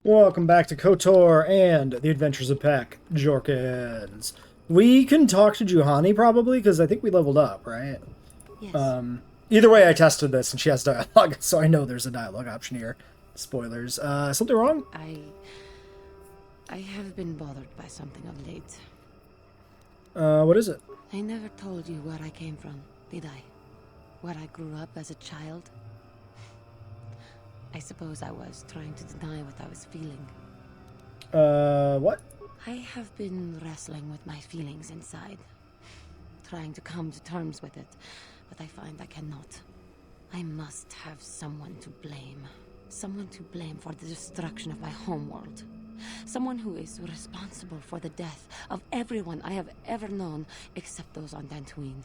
Welcome back to KOTOR and the Adventures of Peck Jorkins. We can talk to Juhani probably, because I think we leveled up, right? Yes. Either way, I tested this and she has dialogue, so I know there's a dialogue option here. Spoilers. Something wrong? I have been bothered by something of late. What is it? I never told you where I came from, did I? Where I grew up as a child? I suppose I was trying to deny what I was feeling. What? I have been wrestling with my feelings inside. Trying to come to terms with it, but I find I cannot. I must have someone to blame. Someone to blame for the destruction of my homeworld. Someone who is responsible for the death of everyone I have ever known, except those on Dantooine.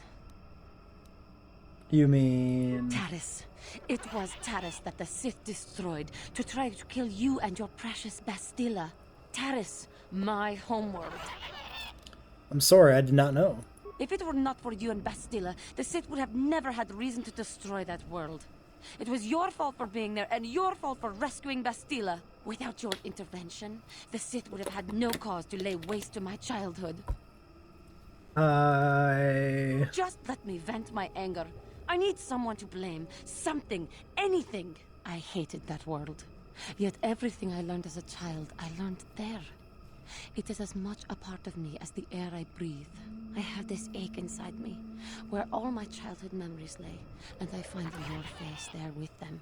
You mean... Taris. It was Taris that the Sith destroyed to try to kill you and your precious Bastilla. Taris, my homeworld. I'm sorry, I did not know. If it were not for you and Bastilla, the Sith would have never had reason to destroy that world. It was your fault for being there, and your fault for rescuing Bastilla. Without your intervention, the Sith would have had no cause to lay waste to my childhood. Just let me vent my anger. I need someone to blame. Something. Anything. I hated that world. Yet everything I learned as a child, I learned there. It is as much a part of me as the air I breathe. I have this ache inside me, where all my childhood memories lay, and I find your face there with them.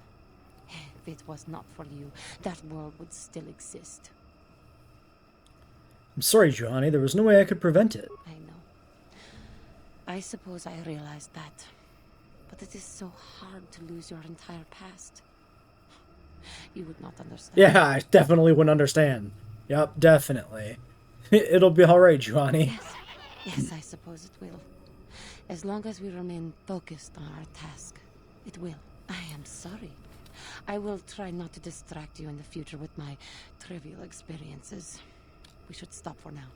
If it was not for you, that world would still exist. I'm sorry, Juhani, there was no way I could prevent it. I know. I suppose I realized that. But it is so hard to lose your entire past. You would not understand. Yeah, I definitely wouldn't understand. Yep, definitely. It'll be alright, Juhani. Yes, I suppose it will. As long as we remain focused on our task, it will. I am sorry. I will try not to distract you in the future with my trivial experiences. We should stop for now.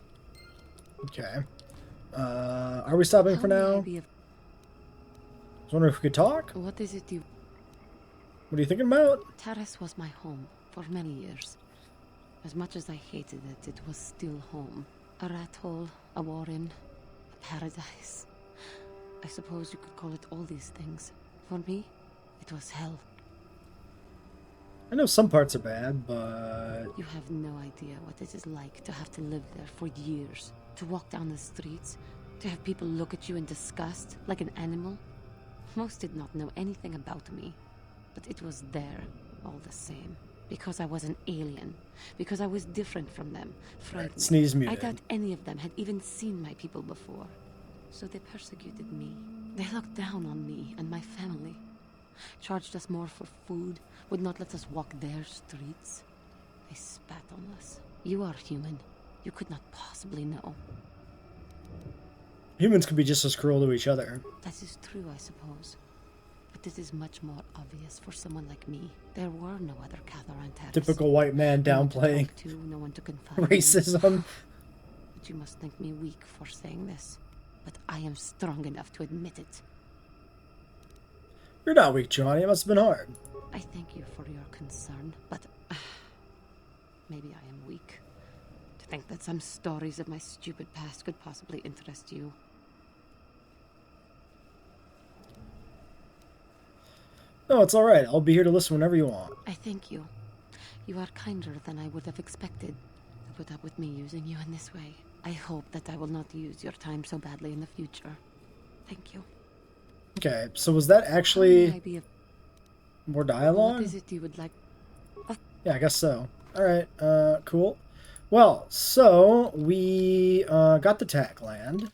Okay. Are we stopping for now? I was wondering if we could talk? What is it you... What are you thinking about? Taris was my home for many years. As much as I hated it, it was still home. A rat hole, a warren, a paradise. I suppose you could call it all these things. For me, it was hell. I know some parts are bad, but... You have no idea what it is like to have to live there for years. To walk down the streets, to have people look at you in disgust, like an animal. Most did not know anything about me, but it was there, all the same. Because I was an alien. Because I was different from them. Right, sneeze muted. I doubt any of them had even seen my people before. So they persecuted me. They looked down on me and my family. Charged us more for food. Would not let us walk their streets. They spat on us. You are human. You could not possibly know. Humans could be just as cruel to each other. That is true, I suppose. But it is much more obvious for someone like me. There were no other Cathar and Taris. Typical white man downplaying no one to confide racism. In. But you must think me weak for saying this. But I am strong enough to admit it. You're not weak, Johnny. It must have been hard. I thank you for your concern, but maybe I am weak. To think that some stories of my stupid past could possibly interest you. No, it's alright. I'll be here to listen whenever you want. I thank you. You are kinder than I would have expected to put up with me using you in this way. I hope that I will not use your time so badly in the future. Thank you. Okay, so was that actually more dialogue? What is it you would like? Yeah, I guess so. Alright, cool. Well, so we got the tag land.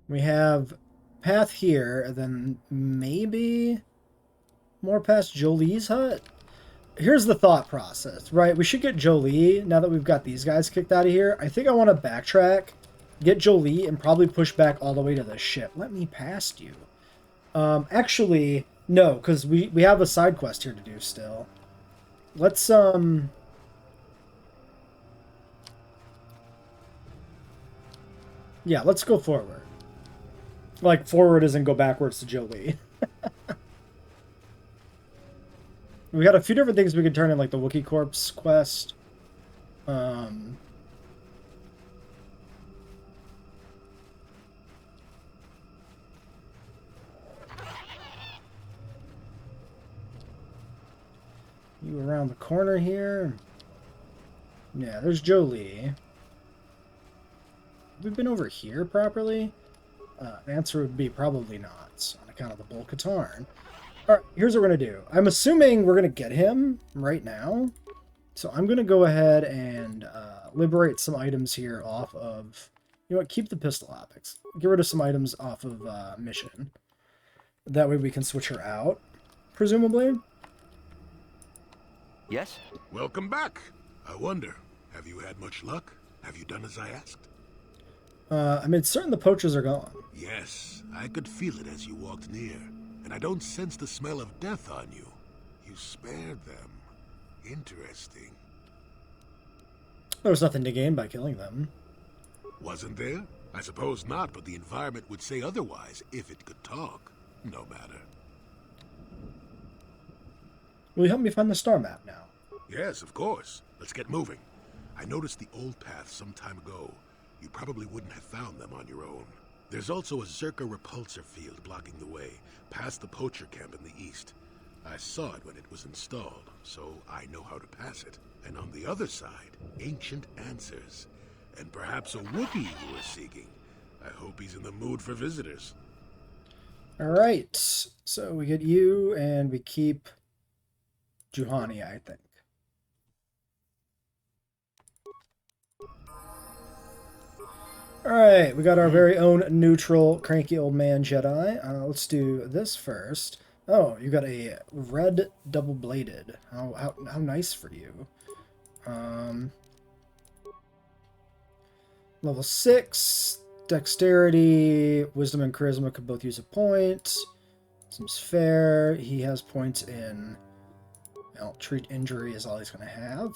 We have path here, and then maybe more past Jolie's hut? Here's the thought process, right? We should get Jolie now that we've got these guys kicked out of here. I think I want to backtrack, get Jolie, and probably push back all the way to the ship. Let me past you. Actually, no, because we have a side quest here to do still. Let's, yeah, let's go forward. Like, forward isn't go backwards to Jolie. We got a few different things we could turn in, like the Wookiee Corpse quest. Um, you around the corner here. Yeah, there's Jolie. We've been over here properly? Answer would be probably not, on account of the Bo-Katan. Alright, here's what we're going to do. I'm assuming we're going to get him right now. So I'm going to go ahead and liberate some items here off of... You know what, keep the pistol optics. Get rid of some items off of mission. That way we can switch her out, presumably. Yes? Welcome back. I wonder, have you had much luck? Have you done as I asked? I mean, certain the poachers are gone. Yes, I could feel it as you walked near, and I don't sense the smell of death on you. You spared them. Interesting. There was nothing to gain by killing them. Wasn't there? I suppose not, but the environment would say otherwise if it could talk. No matter. Will you help me find the star map now? Yes, of course. Let's get moving. I noticed the old path some time ago. You probably wouldn't have found them on your own. There's also a Zerka repulsor field blocking the way, past the poacher camp in the east. I saw it when it was installed, so I know how to pass it. And on the other side, ancient answers. And perhaps a Wookiee you were seeking. I hope he's in the mood for visitors. Alright, so we get you, and we keep Juhani, I think. Alright, we got our very own neutral, cranky old man Jedi. Let's do this first. Oh, you got a red double-bladed. How nice for you. Level 6, dexterity, wisdom and charisma could both use a point. Seems fair. He has points in... Well, treat injury is all he's going to have.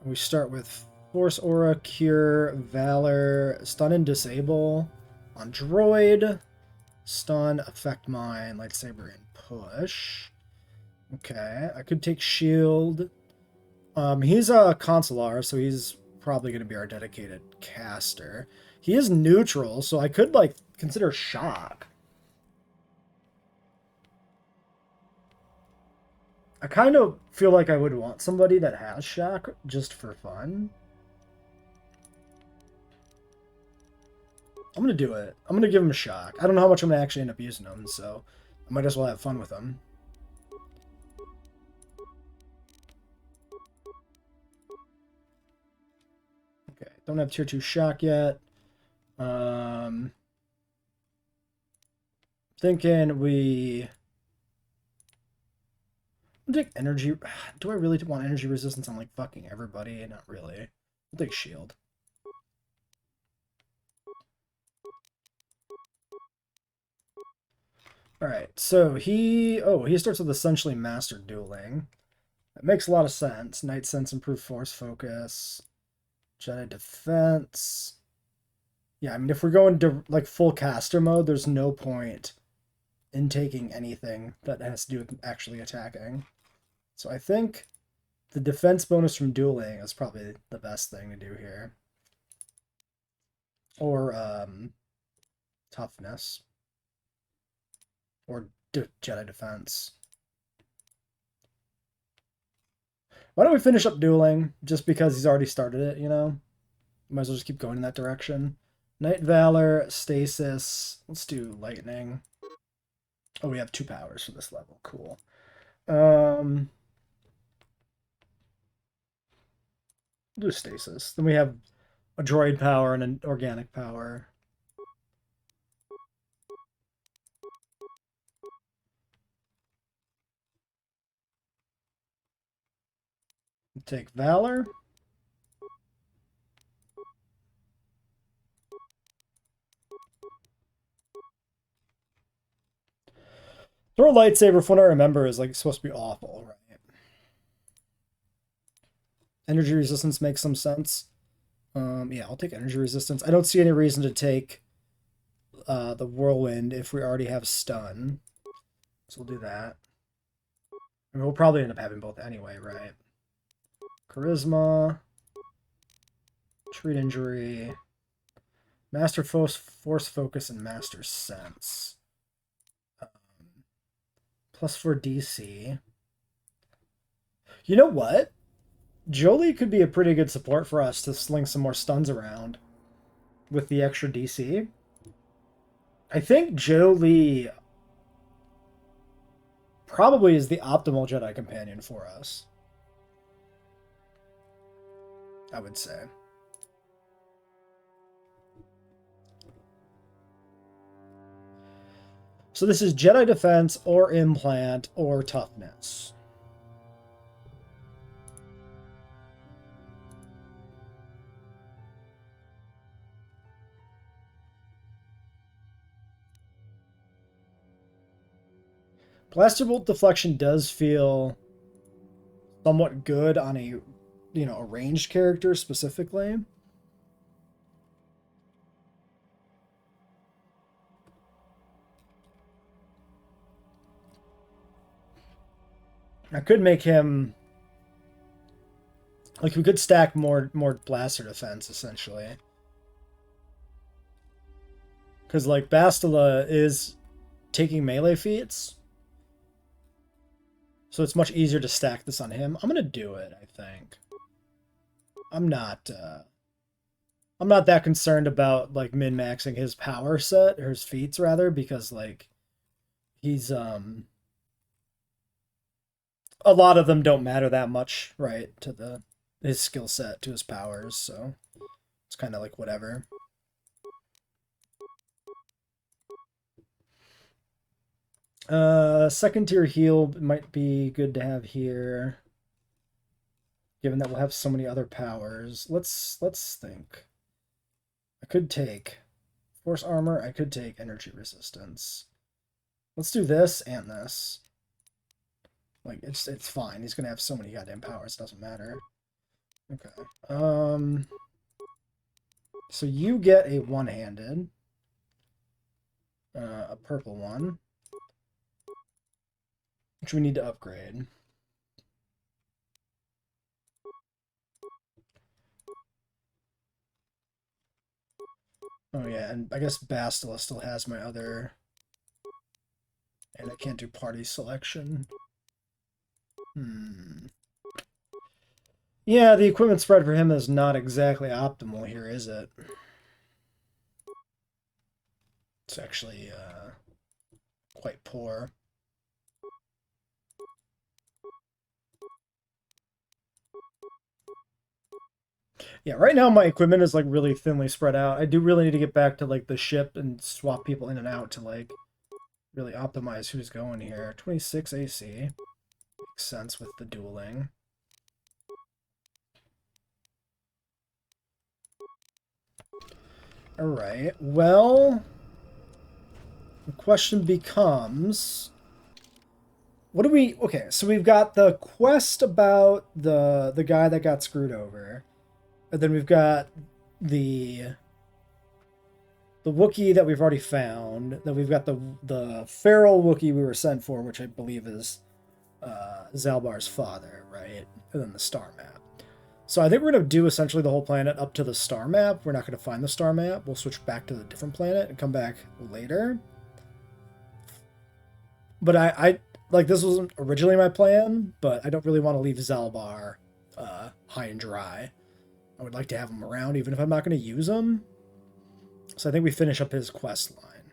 We start with Force Aura, Cure, Valor, Stun and Disable on Droid, Stun, Affect Mine, Lightsaber, and Push. Okay, I could take Shield. He's a Consular, so he's probably going to be our dedicated caster. He is neutral, so I could, like, consider Shock. I kind of feel like I would want somebody that has Shock just for fun. I'm going to do it. I'm going to give him a Shock. I don't know how much I'm going to actually end up using him, so I might as well have fun with him. Okay, don't have tier 2 Shock yet. Thinking we... I'll take energy... Do I really want energy resistance on, like, fucking everybody? Not really. I'll take Shield. Alright, so he starts with essentially Master Dueling. That makes a lot of sense. Night Sense, improved Force Focus. Jedi Defense. Yeah, I mean, if we're going to, like, full caster mode, there's no point in taking anything that has to do with actually attacking. So I think the defense bonus from dueling is probably the best thing to do here. Or, toughness. Or Jedi Defense. Why don't we finish up dueling? Just because he's already started it, you know? Might as well just keep going in that direction. Night Valor, Stasis. Let's do Lightning. Oh, we have 2 powers for this level. Cool. We'll do Stasis. Then we have a droid power and an organic power. Take Valor. Throw a lightsaber, from what I remember, is like supposed to be awful, right? Energy resistance makes some sense. Yeah, I'll take energy resistance. I don't see any reason to take the whirlwind if we already have stun. So we'll do that. I mean, we'll probably end up having both anyway, right? Charisma, treat injury, master force focus, and master sense. +4 DC. You know what? Jolie could be a pretty good support for us to sling some more stuns around with the extra DC. I think Jolie probably is the optimal Jedi companion for us, I would say. So this is Jedi Defense or Implant or Toughness. Blaster Bolt Deflection does feel somewhat good on a, a ranged character specifically. I could make him, like, we could stack more blaster defense essentially, because like Bastila is taking melee feats, so it's much easier to stack this on him. I'm gonna do it, I think. I'm not that concerned about like min-maxing his power set, or his feats rather, because like he's a lot of them don't matter that much, right, to his skill set, to his powers, so it's kind of like whatever. Second tier heal might be good to have here, given that we'll have so many other powers. Let's think. I could take force armor, I could take energy resistance. Let's do this and this. Like, it's fine. He's gonna have so many goddamn powers, it doesn't matter. Okay. So you get a one-handed. A purple one. Which we need to upgrade. Oh yeah, and I guess Bastila still has my other... And I can't do party selection. Yeah, the equipment spread for him is not exactly optimal here, is it? It's actually quite poor. Yeah, right now my equipment is like really thinly spread out. I do really need to get back to like the ship and swap people in and out to like really optimize who's going here. 26 AC. Makes sense with the dueling. Alright, well, the question becomes, what do we... Okay, so we've got the quest about the guy that got screwed over. And then we've got the Wookiee that we've already found. Then we've got the feral Wookiee we were sent for, which I believe is Zalbar's father, right? And then the star map. So I think we're going to do essentially the whole planet up to the star map. We're not going to find the star map. We'll switch back to the different planet and come back later. But I like, this wasn't originally my plan, but I don't really want to leave Zalbar high and dry. I would like to have him around, even if I'm not going to use him. So I think we finish up his quest line.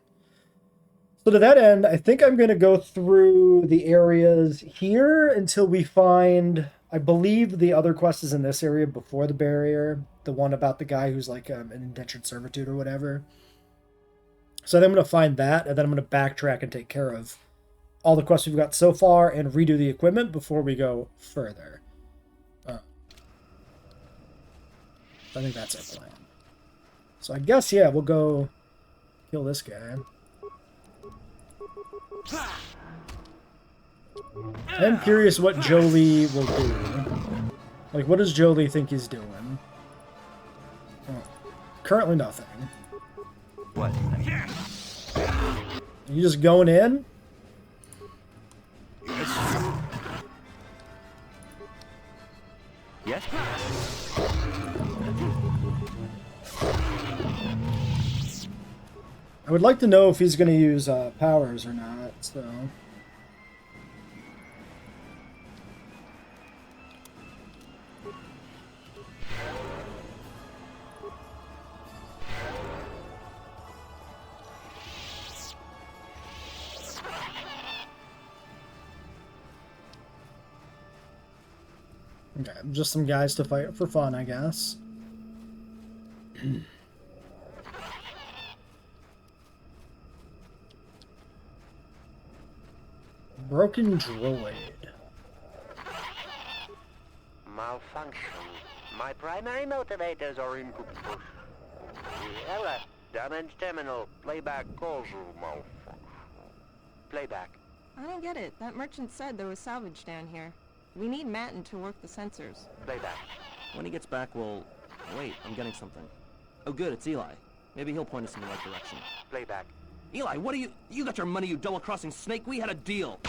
So to that end, I think I'm going to go through the areas here until we find... I believe the other quest is in this area before the barrier. The one about the guy who's like an indentured servitude or whatever. So then I'm going to find that, and then I'm going to backtrack and take care of all the quests we've got so far and redo the equipment before we go further. I think that's our plan. So I guess, yeah, we'll go kill this guy. I'm curious what Jolie will do. Like, what does Jolie think he's doing? Oh, currently nothing. What? You just going in? Yes? I would like to know if he's going to use powers or not, so... Okay, just some guys to fight for fun, I guess. Broken droid. Malfunction. My primary motivators are input push. Error. Damaged terminal. Playback causal malfunction. Playback. I don't get it. That merchant said there was salvage down here. We need Matten to work the sensors. Playback. When he gets back, we'll... Wait, I'm getting something. Oh good, it's Eli. Maybe he'll point us in the right direction. Playback. Eli, what are you... You got your money, you double-crossing snake? We had a deal!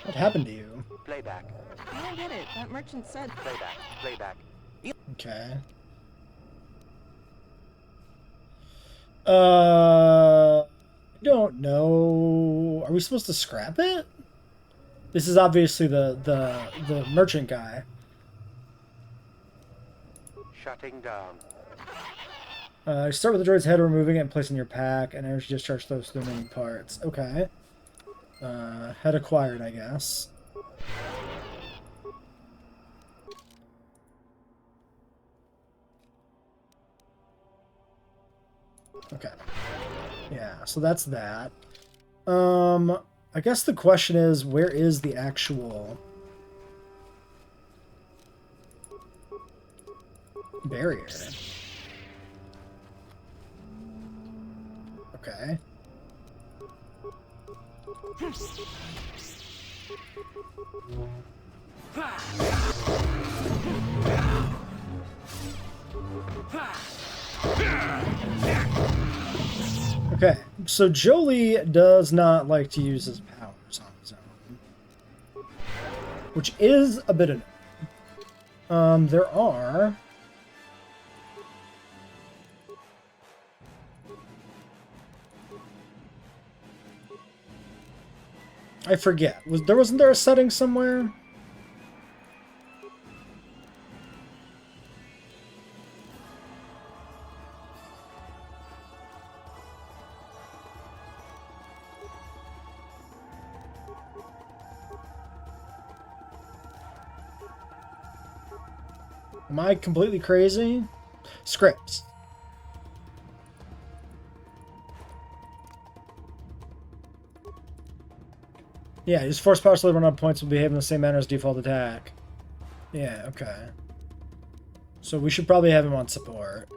What happened to you? Playback. I don't get it. That merchant said... Playback. Playback. Okay. I don't know. Are we supposed to scrap it? This is obviously the merchant guy. Shutting down. Start with the droid's head, removing it and placing in your pack, and energy discharge those through the remaining parts. Okay. Head acquired, I guess. Okay. Yeah, so that's that. I guess the question is, where is the actual barrier? Okay. Okay, so Jolie does not like to use his powers on his own, which is a bit annoying. There are... I forget. Wasn't there a setting somewhere? Am I completely crazy? Scripts. Yeah, his force power slowly run out of points will behave in the same manner as default attack. Yeah, okay. So we should probably have him on support.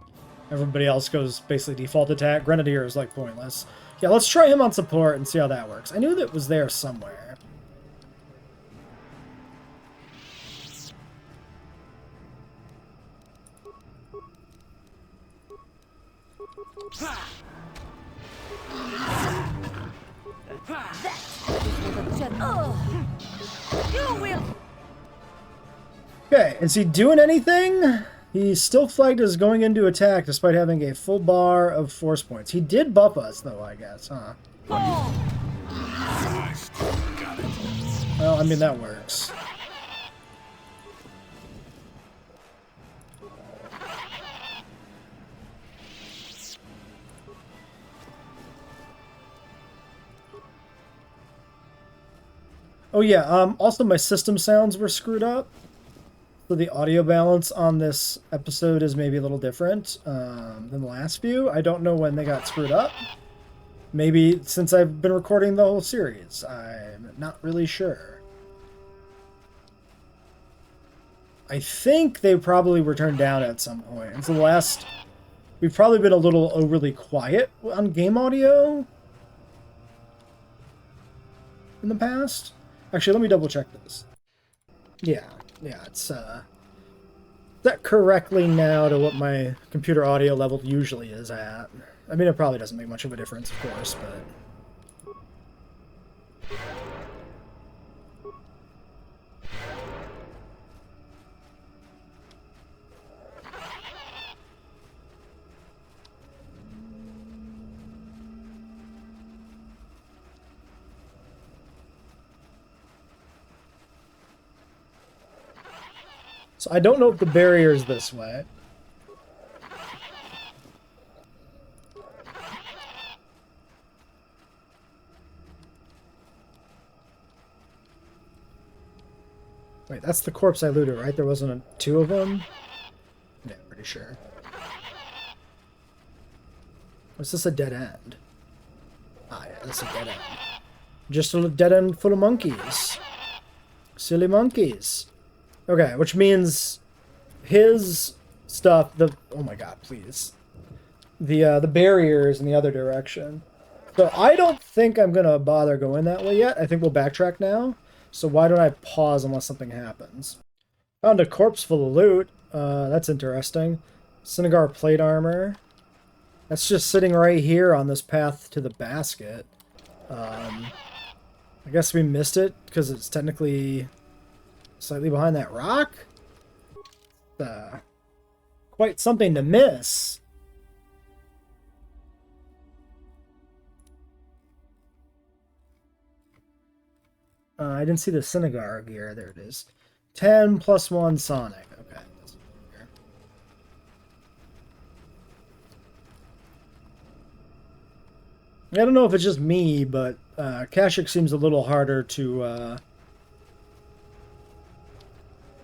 Everybody else goes basically default attack. Grenadier is like pointless. Yeah, let's try him on support and see how that works. I knew that was there somewhere. Okay, is he doing anything? He's still flagged as going into attack despite having a full bar of force points. He did buff us, though, I guess, huh? Well, I mean, that works. Oh yeah, also my system sounds were screwed up. So the audio balance on this episode is maybe a little different than the last few. I don't know when they got screwed up. Maybe since I've been recording the whole series. I'm not really sure. I think they probably were turned down at some point. And so the last... We've probably been a little overly quiet on game audio in the past. Actually, let me double check this. Yeah, it's set correctly now to what my computer audio level usually is at. I mean, it probably doesn't make much of a difference, of course, but... So I don't know if the barrier is this way. Wait, that's the corpse I looted, right? There wasn't two of them? Yeah, pretty sure. Was this a dead end? Ah, yeah, that's a dead end. Just a dead end full of monkeys. Silly monkeys. Okay, which means his stuff, oh my god, please. The barrier is in the other direction. So I don't think I'm gonna bother going that way yet. I think we'll backtrack now. So why don't I pause unless something happens? Found a corpse full of loot. That's interesting. Synagar plate armor. That's just sitting right here on this path to the basket. I guess we missed it because it's technically slightly behind that rock. Quite something to miss. I didn't see the Synagar gear. There it is. 10 plus 1 Sonic. Okay. I don't know if it's just me, but Kashyyyk seems a little harder to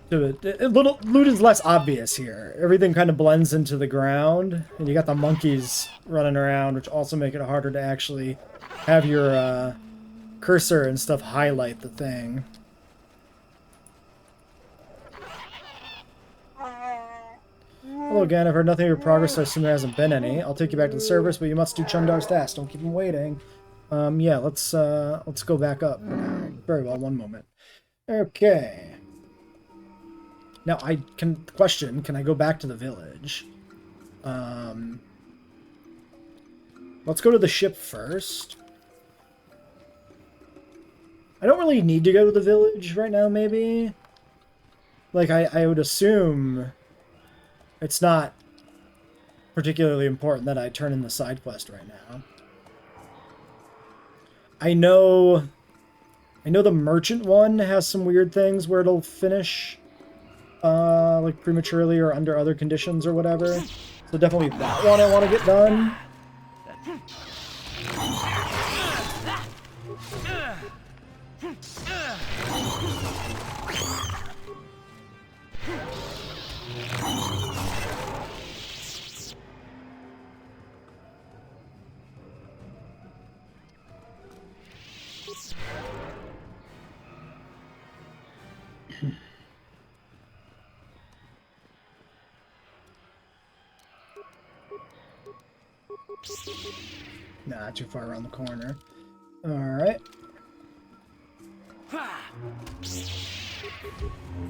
loot is less obvious here. Everything kind of blends into the ground, and you got the monkeys running around, which also make it harder to actually have your cursor and stuff highlight the thing. Hello again, I've heard nothing of your progress, so I assume there hasn't been any. I'll take you back to the service, but you must do Chundar's task. Don't keep him waiting. Yeah, let's go back up. Very well, one moment. Okay. Now, can I go back to the village? Let's go to the ship first. I don't really need to go to the village right now, maybe. Like, I would assume it's not particularly important that I turn in the side quest right now. I know the merchant one has some weird things where it'll finish like prematurely or under other conditions or whatever. So definitely that one I want to get done. Nah, too far around the corner. Alright.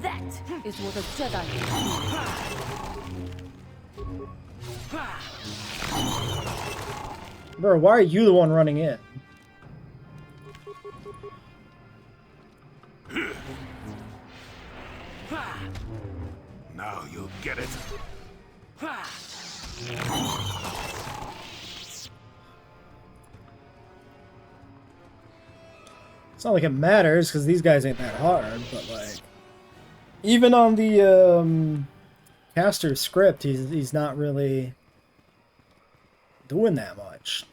That is what a Jedi can do. Bro, why are you the one running in? Now you'll get it. It's not like it matters, because these guys ain't that hard, but like... Even on the caster script, he's not really doing that much.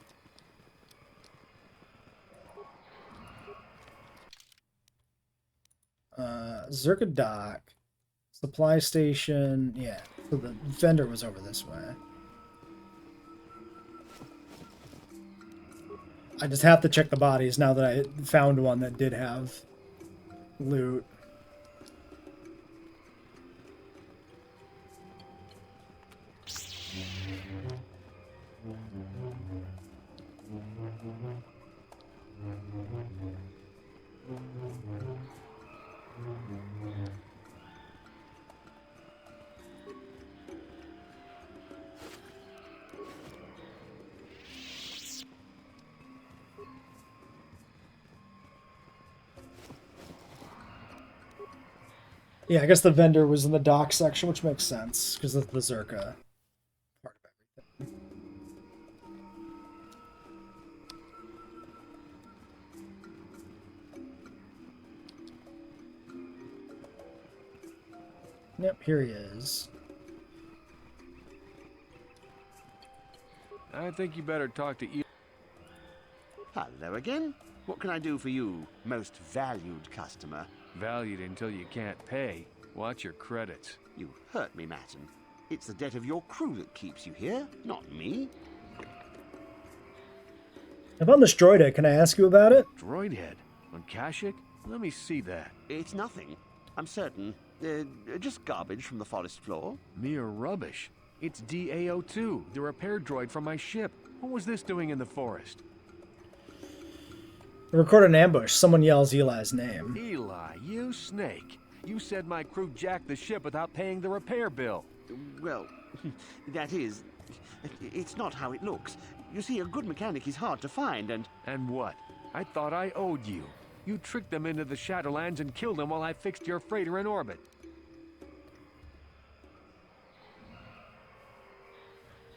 Zerka Dock. Supply station, yeah. So the vendor was over this way. I just have to check the bodies now that I found one that did have loot. Yeah, I guess the vendor was in the dock section, which makes sense, because of the Zerka part of everything. Yep, here he is. I think you better talk to Eli. Hello again. What can I do for you, most valued customer? Valued until you can't pay. Watch your credits. You hurt me, Matten. It's the debt of your crew that keeps you here, not me. I found this droid. Can I ask you about it? Droid head? On Kashyyyk? Let me see that. It's nothing. I'm certain. Just garbage from the forest floor. Mere rubbish. It's DAO2, the repair droid from my ship. What was this doing in the forest? Record an ambush. Someone yells Eli's name. Eli, you snake. You said my crew jacked the ship without paying the repair bill. Well, that is... It's not how it looks. You see, a good mechanic is hard to find, and... And what? I thought I owed you. You tricked them into the Shadowlands and killed them while I fixed your freighter in orbit.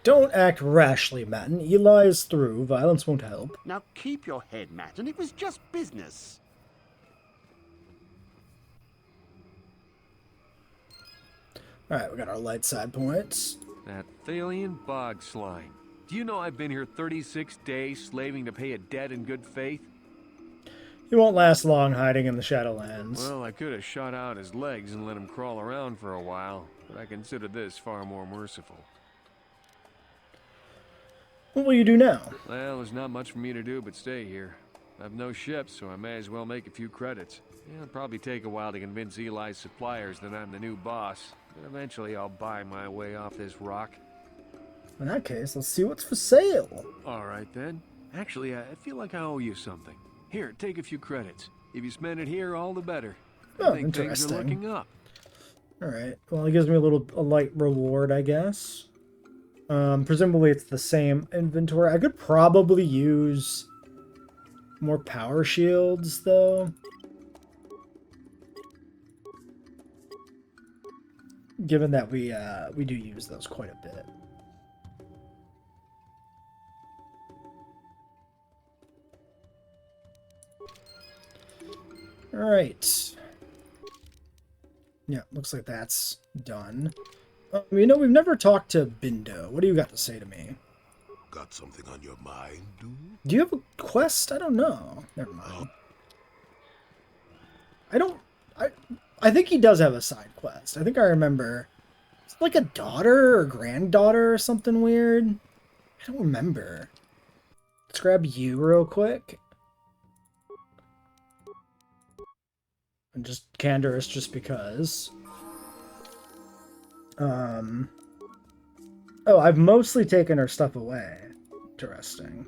Don't act rashly, Matten. Eli is through. Violence won't help. Now keep your head, Matten. It was just business. Alright, we got our light side points. That Thalian bog slime. Do you know I've been here 36 days slaving to pay a debt in good faith? He won't last long hiding in the Shadowlands. Well, I could have shot out his legs and let him crawl around for a while, but I consider this far more merciful. What will you do now? Well, there's not much for me to do but stay here. I've no ship, so I may as well make a few credits. It'll probably take a while to convince Eli's suppliers that I'm the new boss, but eventually I'll buy my way off this rock. In that case, let's see what's for sale. All right, then. Actually, I feel like I owe you something. Here, take a few credits. If you spend it here, all the better. I Oh, think things are interesting. looking up. Alright, well, it gives me a light reward, I guess. Presumably it's the same inventory. I could probably use more power shields, though. Given that we do use those quite a bit. Alright. Yeah, looks like that's done. You know, we've never talked to Bindo. What do you got to say to me? Got something on your mind, dude? Do you have a quest? I don't know. Never mind. I think he does have a side quest. I think I remember. It's like a daughter or granddaughter or something weird. I don't remember. Let's grab you real quick. And just Canderous just because. Oh, I've mostly taken her stuff away. Interesting.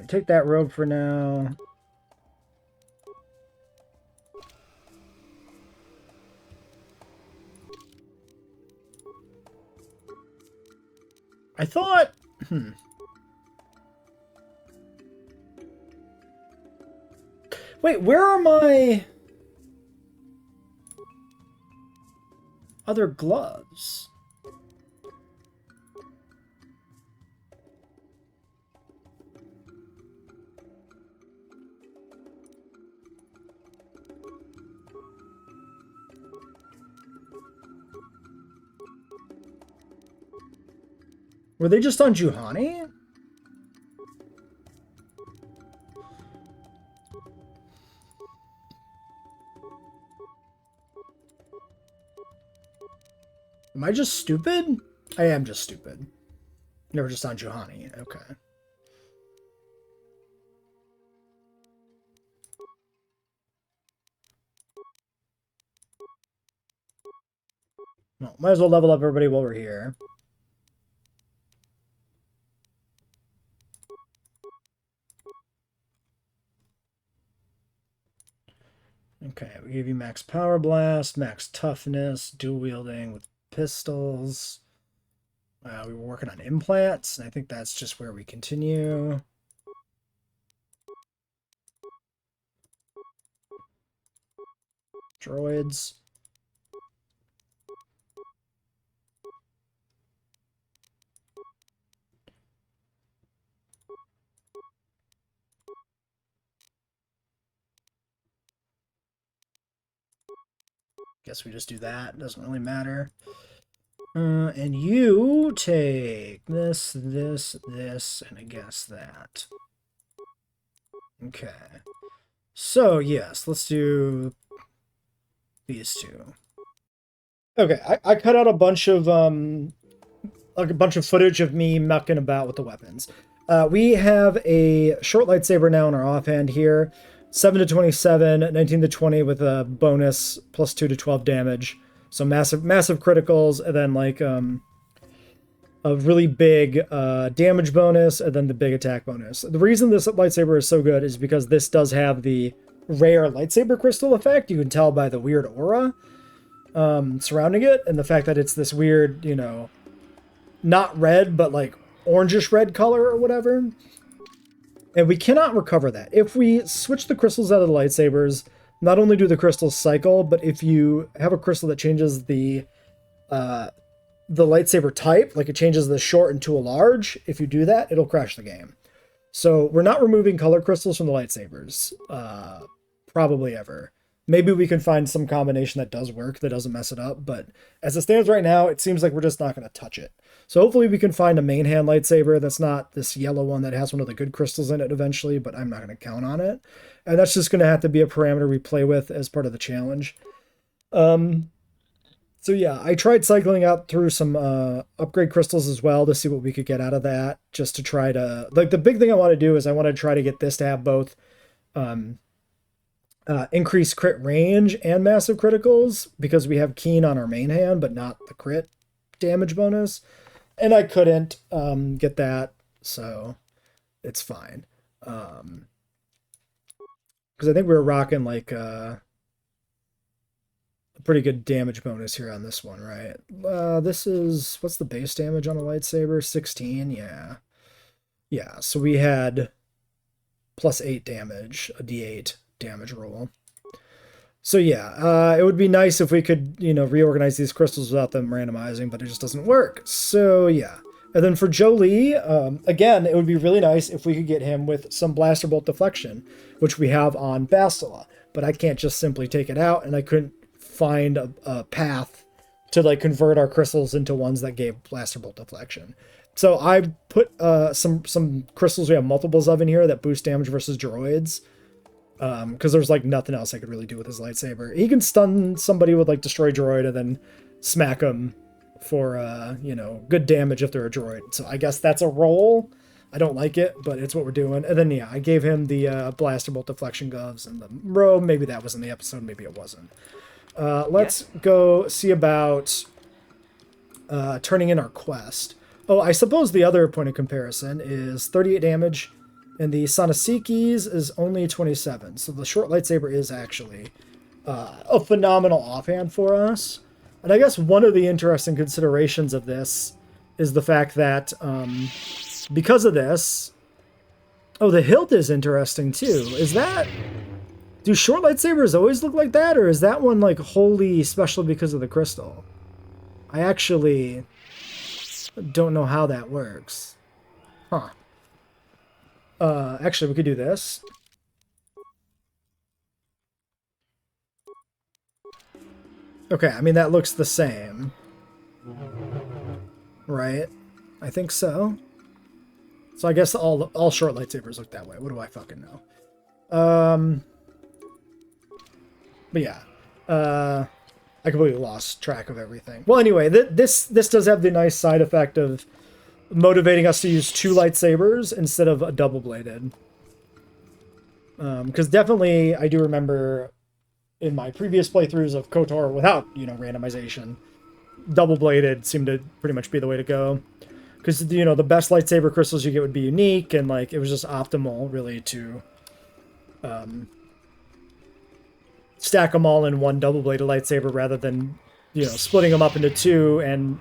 Take that robe for now. I thought... Wait, where are my other gloves? Were they just on Juhani? Am I just stupid? I am just stupid. Never just on Juhani. Okay. Well, might as well level up everybody while we're here. Okay, we gave you max power blast, max toughness, dual wielding with pistols. We were working on implants, and I think that's just where we continue. Droids. Guess we just do that. Doesn't really matter. And you take this, this, this, and I guess that. Okay. So, yes, let's do these two. Okay, I cut out a bunch of footage of me mucking about with the weapons. We have a short lightsaber now in our offhand here. 7 to 27, 19 to 20 with a bonus plus 2 to 12 damage. So massive criticals, and then like a really big damage bonus, and then the big attack bonus. The reason this lightsaber is so good is because this does have the rare lightsaber crystal effect. You can tell by the weird aura surrounding it, and the fact that it's this weird, you know, not red, but like orangish red color or whatever. And we cannot recover that. If we switch the crystals out of the lightsabers, not only do the crystals cycle, but if you have a crystal that changes the lightsaber type, like it changes the short into a large, if you do that, it'll crash the game. So we're not removing color crystals from the lightsabers, probably ever. Maybe we can find some combination that does work, that doesn't mess it up, but as it stands right now, it seems like we're just not going to touch it. So hopefully we can find a main hand lightsaber that's not this yellow one that has one of the good crystals in it eventually, but I'm not going to count on it. And that's just going to have to be a parameter we play with as part of the challenge. So yeah, I tried cycling out through some upgrade crystals as well to see what we could get out of that, just to try to... Like, the big thing I want to do is I want to try to get this to have both increased crit range and massive criticals, because we have Keen on our main hand, but not the crit damage bonus. And I couldn't get that, so it's fine. Because I think we were rocking like a pretty good damage bonus here on this one, right? This is, what's the base damage on a lightsaber? 16, yeah. Yeah, so we had plus 8 damage, a d8 damage roll. So yeah, it would be nice if we could, you know, reorganize these crystals without them randomizing, but it just doesn't work. So yeah. And then for Jolie, again, it would be really nice if we could get him with some blaster bolt deflection, which we have on Bastila. But I can't just simply take it out, and I couldn't find a path to like convert our crystals into ones that gave blaster bolt deflection. So I put some crystals we have multiples of in here that boost damage versus droids. Because there's like nothing else I could really do with his lightsaber. He can stun somebody with like destroy droid and then smack them for you know, good damage if they're a droid. So I guess that's a roll. I don't like it, but it's what we're doing. And then yeah, I gave him the blaster bolt deflection gloves and the robe. Maybe that was in the episode, maybe it wasn't. Let's go see about turning in our quest. Oh, I suppose the other point of comparison is 38 damage. And the Sanasikis is only 27. So the short lightsaber is actually a phenomenal offhand for us. And I guess one of the interesting considerations of this is the fact that because of this... Oh, the hilt is interesting too. Is that... Do short lightsabers always look like that? Or is that one like wholly special because of the crystal? I actually don't know how that works. Huh. Actually, we could do this. Okay, I mean, that looks the same. Right? I think so. So I guess all short lightsabers look that way. What do I fucking know? But yeah. I completely lost track of everything. Well, anyway, this does have the nice side effect of motivating us to use 2 lightsabers instead of a double-bladed. Because definitely, I do remember in my previous playthroughs of KOTOR without, you know, randomization, double-bladed seemed to pretty much be the way to go. Because, you know, the best lightsaber crystals you get would be unique, and, like, it was just optimal, really, to stack them all in one double-bladed lightsaber rather than, you know, splitting them up into 2 and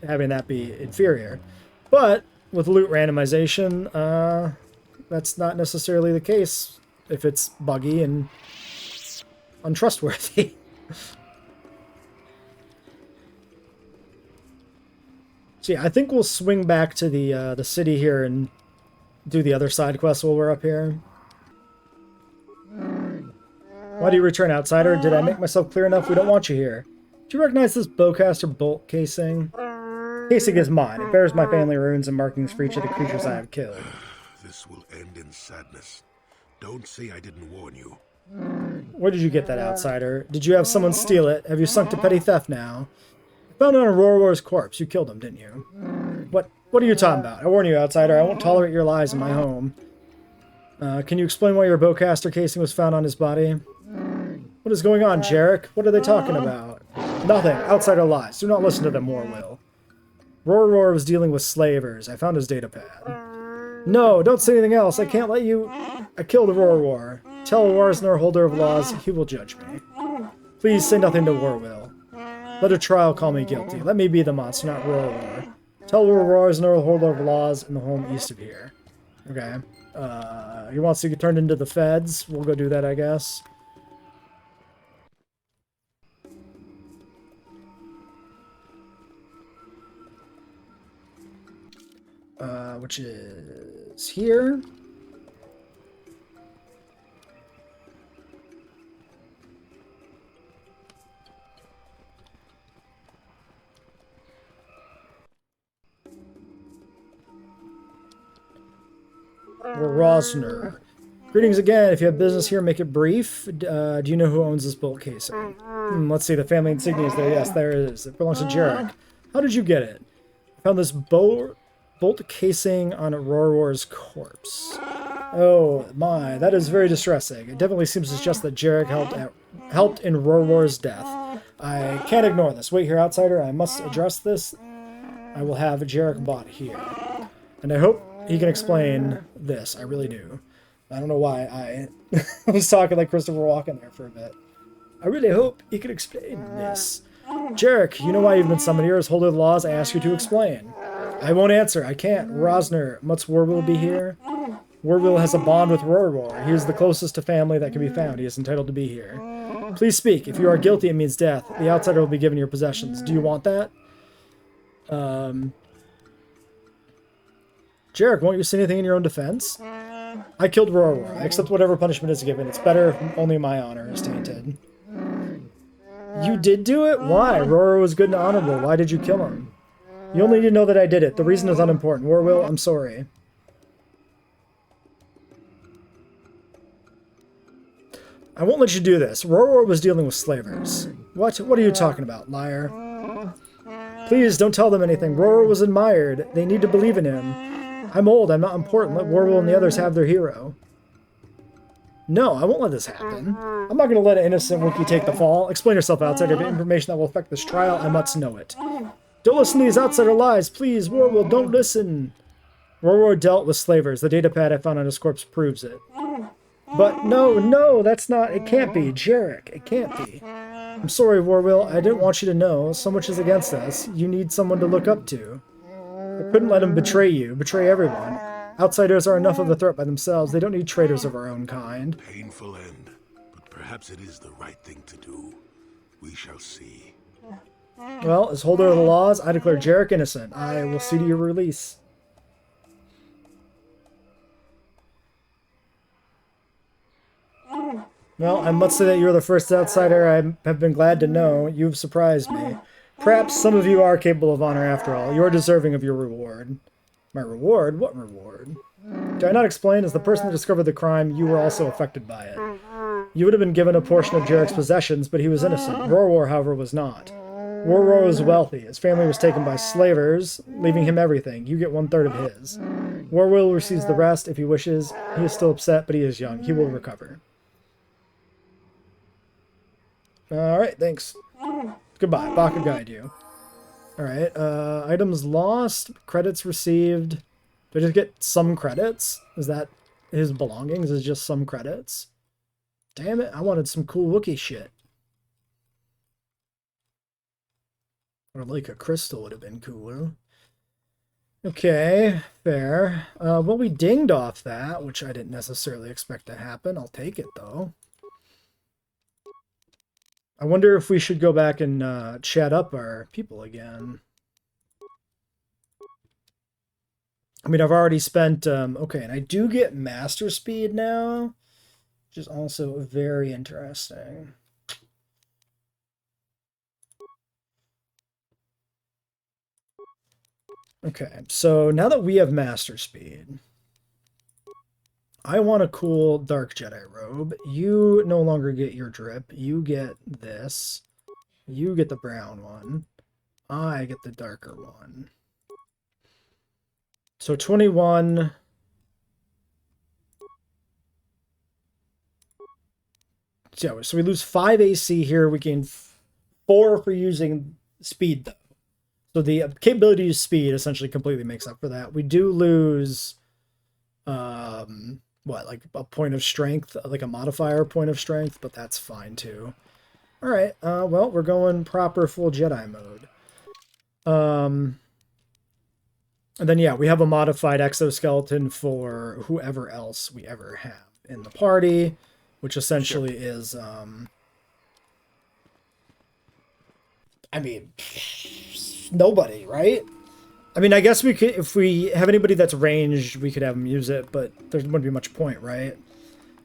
having that be inferior. But with loot randomization, that's not necessarily the case if it's buggy and untrustworthy. So yeah, I think we'll swing back to the city here and do the other side quests while we're up here. Why do you return, outsider? Did I make myself clear enough? We don't want you here. Do you recognize this bowcaster bolt casing? Casing is mine. It bears my family runes and markings for each of the creatures I have killed. This will end in sadness. Don't say I didn't warn you. Where did you get that, outsider? Did you have someone steal it? Have you sunk to petty theft now? I found it on Aurora's corpse. You killed him, didn't you? What are you talking about? I warn you, outsider. I won't tolerate your lies in my home. Can you explain why your bowcaster casing was found on his body? What is going on, Jarek? What are they talking about? Nothing. Outsider lies. Do not listen to them, Warwill. Roror was dealing with slavers. I found his datapad. No, don't say anything else. I can't let you... I killed Roror. Tell Warsner, holder of laws, he will judge me. Please say nothing to Warwill. Let a trial call me guilty. Let me be the monster, not Roror. Tell Warsner, holder of laws, in the home east of here. Okay. He wants to get turned into the feds. We'll go do that, I guess. Which is here. Rosner. Greetings again. If you have business here, make it brief. Do you know who owns this bolt casing? Let's see. The family insignia is there. Yes, there it is. It belongs to Jarek. How did you get it? I found this bolt casing on Roror's corpse. Oh my, that is very distressing. It definitely seems to suggest that Jarek helped in Roror's death. I can't ignore this. Wait here, outsider. I must address this. I will have Jarek brought here. And I hope he can explain this. I really do. I don't know why I was talking like Christopher Walken there for a bit. I really hope he can explain this. Jarek, you know why you've been summoned here as holder of the laws. I ask you to explain. I won't answer. I can't. Rosner, must Warwill be here? Warwill has a bond with Roror. He is the closest to family that can be found. He is entitled to be here. Please speak. If you are guilty, it means death. The outsider will be given your possessions. Do you want that? Jarek, won't you say anything in your own defense? I killed Roror. I accept whatever punishment is given. It's better if only my honor is tainted. You did do it? Why? Roror was good and honorable. Why did you kill him? You only need to know that I did it. The reason is unimportant. Warwill, I'm sorry. I won't let you do this. Roror was dealing with slavers. What? What are you talking about, liar? Please, don't tell them anything. Roror was admired. They need to believe in him. I'm old. I'm not important. Let Warwill and the others have their hero. No, I won't let this happen. I'm not going to let an innocent Wookiee take the fall. Explain yourself, outsider. If information that will affect this trial, I must know it. Don't listen to these outsider lies. Please, Warwill, don't listen. Roror dealt with slavers. The datapad I found on his corpse proves it. But no, that's not... It can't be. Jarek, it can't be. I'm sorry, Warwill. I didn't want you to know. So much is against us. You need someone to look up to. I couldn't let him betray you. Betray everyone. Outsiders are enough of a threat by themselves. They don't need traitors of our own kind. Painful end, but perhaps it is the right thing to do. We shall see. Well, as holder of the laws, I declare Jarek innocent. I will see to your release. Well, I must say that you're the first outsider I have been glad to know. You've surprised me. Perhaps some of you are capable of honor after all. You're deserving of your reward. My reward? What reward? Did I not explain? As the person that discovered the crime, you were also affected by it. You would have been given a portion of Jarek's possessions, but he was innocent. Roror, however, was not. Roror was wealthy. His family was taken by slavers, leaving him everything. You get 1/3 of his. Warwill receives the rest if he wishes. He is still upset, but he is young. He will recover. Alright, thanks. Goodbye. Baka guide you. Alright, items lost, credits received. Do I just get some credits? Is that his belongings? Is just some credits? Damn it, I wanted some cool Wookiee shit. Or like a crystal would have been cooler. Okay, fair. Well, we dinged off that, which I didn't necessarily expect to happen. I'll take it, though. I wonder if we should go back and chat up our people again. I mean, I've already spent... okay, and I do get master speed now. which is also very interesting. Okay, so now that we have Master Speed, I want a cool Dark Jedi robe. You no longer get your drip. You get this. You get the brown one. I get the darker one. So 21. So we lose 5 AC here. We gain 4 for using speed, though. So the capability to use speed essentially completely makes up for that. We do lose, like a point of strength, like a modifier point of strength, but that's fine too. All right, well, we're going proper full Jedi mode. And then, yeah, we have a modified exoskeleton for whoever else we ever have in the party, which essentially is, I mean, nobody, right? I mean, I guess we could, if we have anybody that's ranged, we could have them use it, but there wouldn't be much point, right?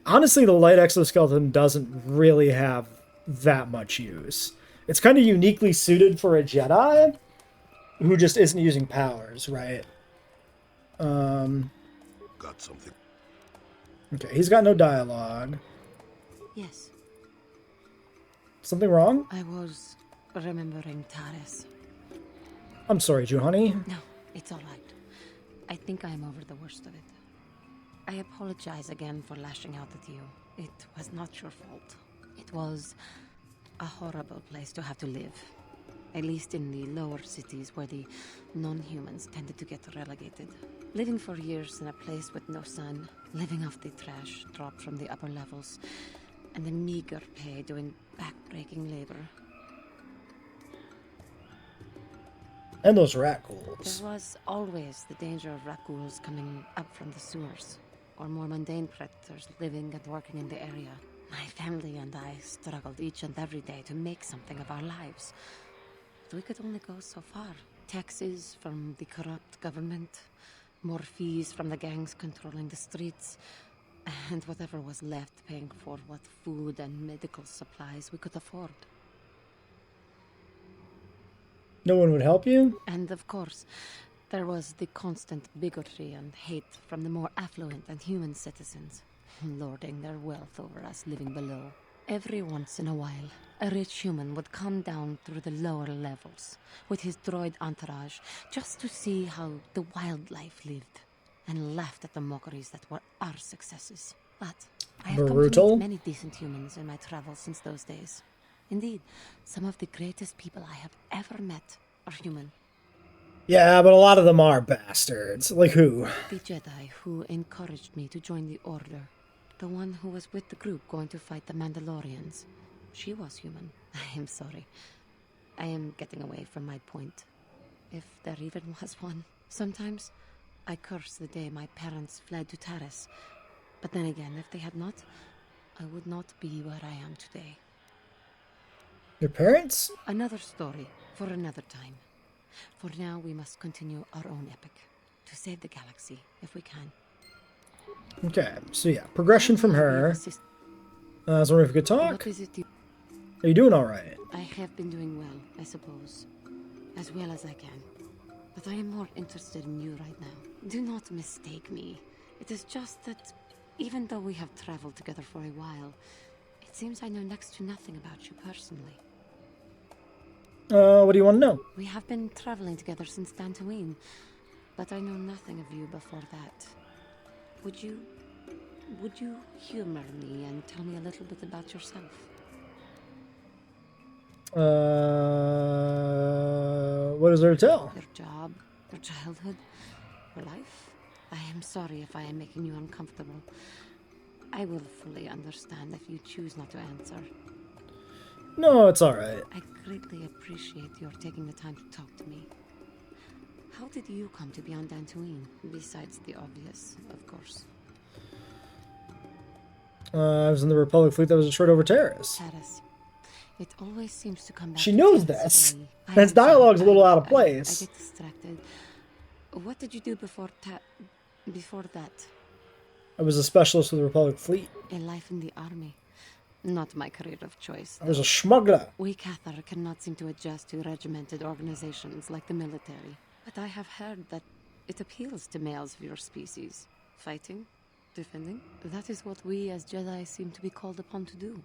Honestly, the light exoskeleton doesn't really have that much use. It's kind of uniquely suited for a Jedi who just isn't using powers, right? Got something. Okay, he's got no dialogue. Yes, Something wrong? I was remembering Taris. I'm sorry, Juhani. No, it's all right. I think I am over the worst of it. I apologize again for lashing out at you. It was not your fault. It was a horrible place to have to live. At least in the lower cities where the non-humans tended to get relegated. Living for years in a place with no sun, living off the trash dropped from the upper levels, and the meager pay doing back-breaking labor. And those rat ghouls. There was always the danger of rat ghouls coming up from the sewers, or more mundane predators living and working in the area. My family and I struggled each and every day to make something of our lives. But we could only go so far. Taxes from the corrupt government, more fees from the gangs controlling the streets, and whatever was left paying for what food and medical supplies we could afford. No one would help you? And of course, there was the constant bigotry and hate from the more affluent and human citizens, lording their wealth over us living below. Every once in a while, a rich human would come down through the lower levels with his droid entourage just to see how the wildlife lived and laughed at the mockeries that were our successes. But I have come to Brutal. meet many decent humans in my travels since those days. Indeed, some of the greatest people I have ever met are human. Yeah, but a lot of them are bastards. Like who? The Jedi who encouraged me to join the Order. The one who was with the group going to fight the Mandalorians. She was human. I am sorry. I am getting away from my point. If there even was one. Sometimes I curse the day my parents fled to Taris. But then again, if they had not, I would not be where I am today. Your parents? Another story for another time. For now, we must continue our own epic. To save the galaxy, if we can. Okay, so yeah, progression from her. I was wondering if we could talk. What is it you... Are you doing alright? I have been doing well, I suppose. As well as I can. But I am more interested in you right now. Do not mistake me. It is just that, even though we have traveled together for a while, it seems I know next to nothing about you personally. What do you want to know? We have been traveling together since Dantooine, but I know nothing of you before that. Would you humor me and tell me a little bit about yourself? What is there to tell? Your job, your childhood, your life? I am sorry if I am making you uncomfortable. I will fully understand if you choose not to answer. No, it's alright. I greatly appreciate your taking the time to talk to me. How did you come to be on Dantooine, besides the obvious, of course? I was in the Republic fleet that was destroyed over Terrace. Taris. It always seems to come back. She to knows Taris this. for me. His dialogue's a little out of I place. get distracted. What did you do before that? I was a specialist with the Republic Fleet. A life in the army. Not my career of choice. I was a smuggler. We Cathar cannot seem to adjust to regimented organizations like the military. But I have heard that it appeals to males of your species. Fighting, defending, that is what we as Jedi seem to be called upon to do.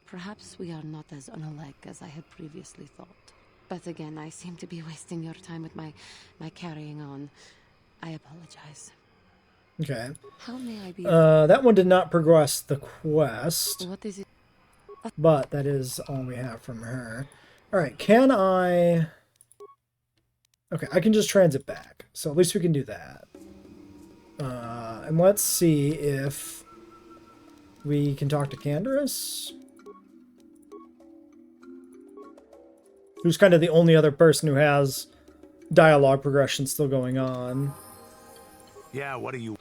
Perhaps we are not as unalike as I had previously thought. But again, I seem to be wasting your time with my carrying on. I apologize. Okay. How may I be? That one did not progress the quest, What is it? but that is all we have from her. All right, can I... Okay, I can just transit back, so at least we can do that. And let's see if we can talk to Canderous, who's kind of the only other person who has dialogue progression still going on. Yeah, what are you...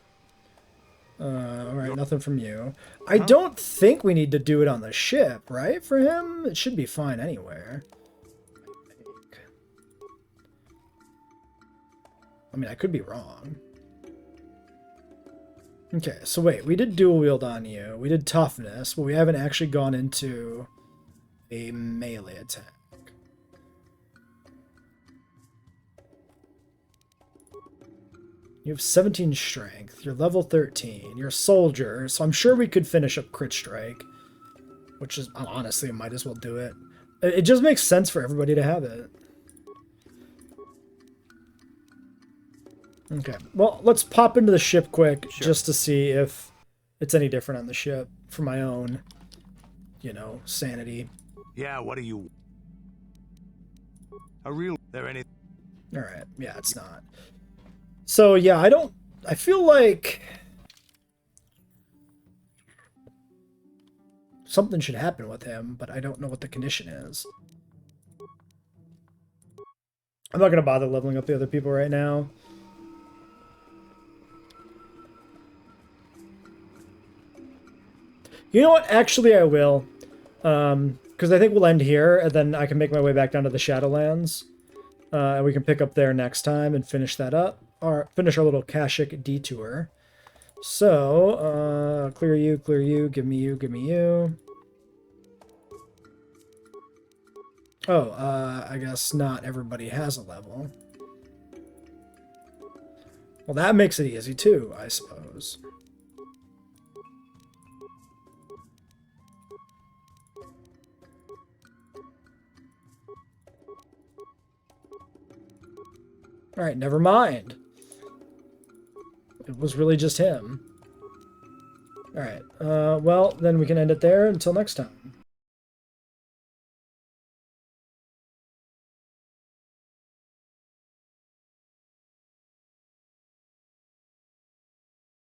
Alright, nothing from you. I don't think we need to do it on the ship, right? For him? It should be fine anywhere. I mean, I could be wrong. Okay, so wait, we did dual wield on you. We did toughness, but we haven't actually gone into a melee attack. You have 17 strength. You're level 13. You're a soldier, so I'm sure we could finish up crit strike. Which is, honestly, I might as well do it. It just makes sense for everybody to have it. Okay, well, let's pop into the ship quick, just to see if it's any different on the ship for my own, you know, sanity. Yeah, what are you? A real... There any... Alright, yeah, it's not. So, yeah, I feel like something should happen with him, but I don't know what the condition is. I'm not going to bother leveling up the other people right now. You know what? Actually, I will. Because I think we'll end here, and then I can make my way back down to the Shadowlands. And we can pick up there next time and finish that up. Or finish our little Kashyyyk detour. So, clear you, give me you, give me you. Oh, I guess not everybody has a level. Well, that makes it easy too, I suppose. Alright, never mind. It was really just him. Alright, well, then we can end it there until next time.